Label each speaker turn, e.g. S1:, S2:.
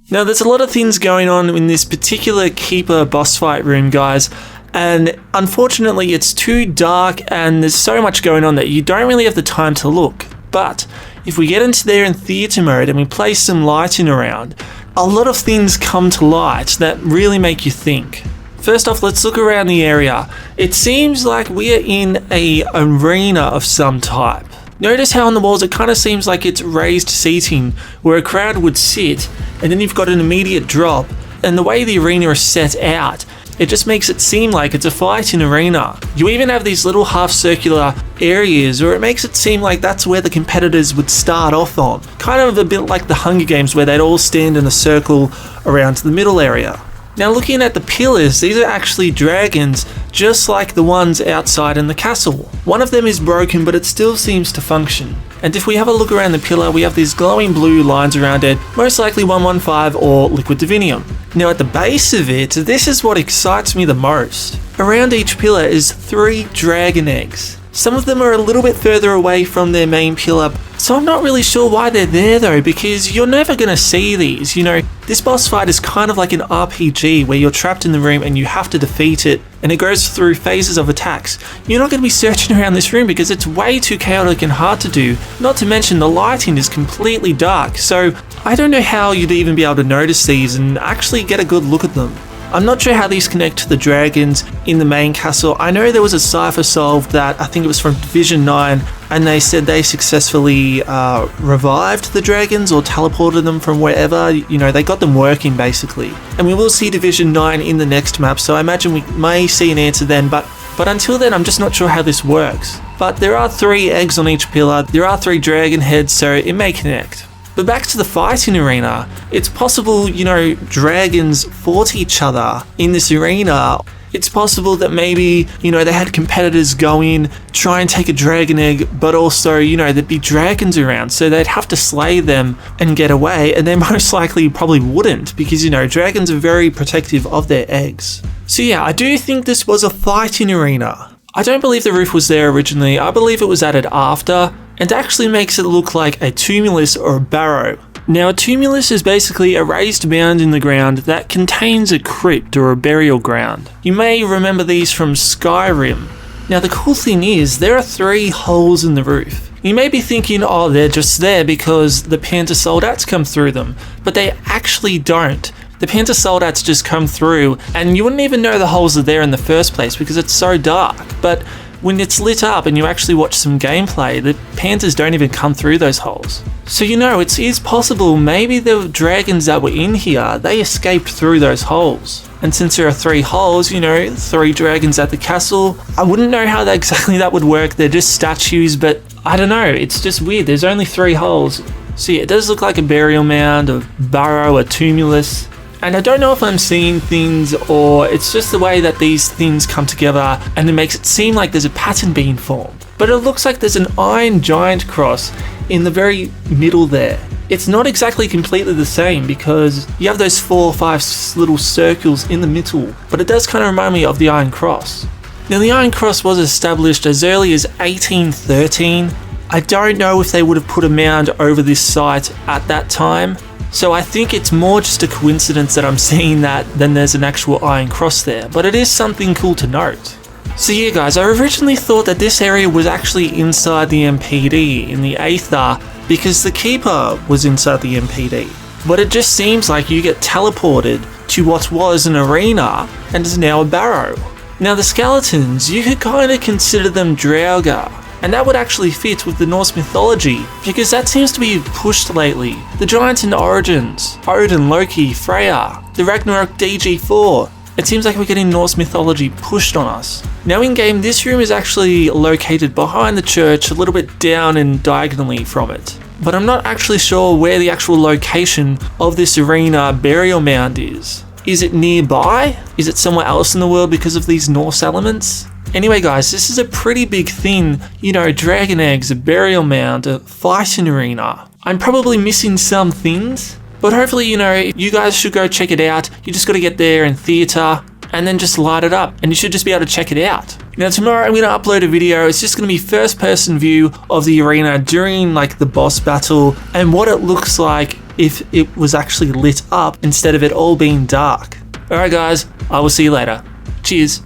S1: Now there's a lot of things going on in this particular Keeper boss fight room, guys, and unfortunately it's too dark and there's so much going on that you don't really have the time to look. But if we get into there in theatre mode and we place some lighting around, a lot of things come to light that really make you think. First off, let's look around the area. It seems like we are in an arena of some type. Notice how on the walls it kind of seems like it's raised seating where a crowd would sit, and then you've got an immediate drop, and the way the arena is set out, it just makes it seem like it's a fighting arena. You even have these little half circular areas, or it makes it seem like that's where the competitors would start off on. Kind of a bit like the Hunger Games where they'd all stand in a circle around the middle area. Now looking at the pillars, these are actually dragons, just like the ones outside in the castle. One of them is broken, but it still seems to function. And if we have a look around the pillar, we have these glowing blue lines around it, most likely 115 or liquid divinium. Now at the base of it, this is what excites me the most. Around each pillar is 3 dragon eggs. Some of them are a little bit further away from their main pillar, so I'm not really sure why they're there though, because you're never going to see these. You know, this boss fight is kind of like an RPG where you're trapped in the room and you have to defeat it, and it goes through phases of attacks. You're not going to be searching around this room because it's way too chaotic and hard to do, not to mention the lighting is completely dark, so I don't know how you'd even be able to notice these and actually get a good look at them. I'm not sure how these connect to the dragons in the main castle. I know there was a cipher solved that I think it was from Division 9, and they said they successfully revived the dragons or teleported them from wherever. You know, they got them working basically. And we will see Division 9 in the next map, so I imagine we may see an answer then, but until then I'm just not sure how this works. But there are 3 eggs on each pillar, there are 3 dragon heads, so it may connect. But back to the fighting arena, it's possible, you know, dragons fought each other in this arena. It's possible that maybe, you know, they had competitors go in, try and take a dragon egg, but also, you know, there'd be dragons around, so they'd have to slay them and get away, and they most likely probably wouldn't, because, you know, dragons are very protective of their eggs. So yeah, I do think this was a fighting arena. I don't believe the roof was there originally, I believe it was added after, and actually makes it look like a tumulus or a barrow. Now a tumulus is basically a raised mound in the ground that contains a crypt or a burial ground. You may remember these from Skyrim. Now the cool thing is, there are 3 holes in the roof. You may be thinking, oh, they're just there because the Panther Soldats come through them, but they actually don't. The Panther Soldats just come through and you wouldn't even know the holes are there in the first place because it's so dark. But when it's lit up and you actually watch some gameplay, the Panthers don't even come through those holes. So you know, it is possible maybe the dragons that were in here, they escaped through those holes. And since there are 3 holes, you know, 3 dragons at the castle, I wouldn't know how exactly that would work. They're just statues, but I don't know, it's just weird. There's only 3 holes. So yeah, it does look like a burial mound, a barrow, a tumulus. And I don't know if I'm seeing things or it's just the way that these things come together and it makes it seem like there's a pattern being formed. But it looks like there's an iron giant cross in the very middle there. It's not exactly completely the same because you have those 4 or 5 little circles in the middle, but it does kind of remind me of the Iron Cross. Now the Iron Cross was established as early as 1813. I don't know if they would have put a mound over this site at that time. So I think it's more just a coincidence that I'm seeing that than there's an actual Iron Cross there, but it is something cool to note. So yeah guys, I originally thought that this area was actually inside the MPD in the Aether because the Keeper was inside the MPD. But it just seems like you get teleported to what was an arena and is now a barrow. Now the skeletons, you could kind of consider them Draugr. And that would actually fit with the Norse mythology, because that seems to be pushed lately. The giants in Origins, Odin, Loki, Freya, the Ragnarok DG4. It seems like we're getting Norse mythology pushed on us. Now in game, this room is actually located behind the church, a little bit down and diagonally from it. But I'm not actually sure where the actual location of this arena burial mound is. Is it nearby? Is it somewhere else in the world because of these Norse elements? Anyway guys, this is a pretty big thing, you know, dragon eggs, a burial mound, a fighting arena. I'm probably missing some things, but hopefully, you know, you guys should go check it out. You just gotta get there in theatre and then just light it up and you should just be able to check it out. Now tomorrow I'm gonna upload a video. It's just gonna be first person view of the arena during like the boss battle and what it looks like if it was actually lit up instead of it all being dark. Alright guys, I will see you later. Cheers.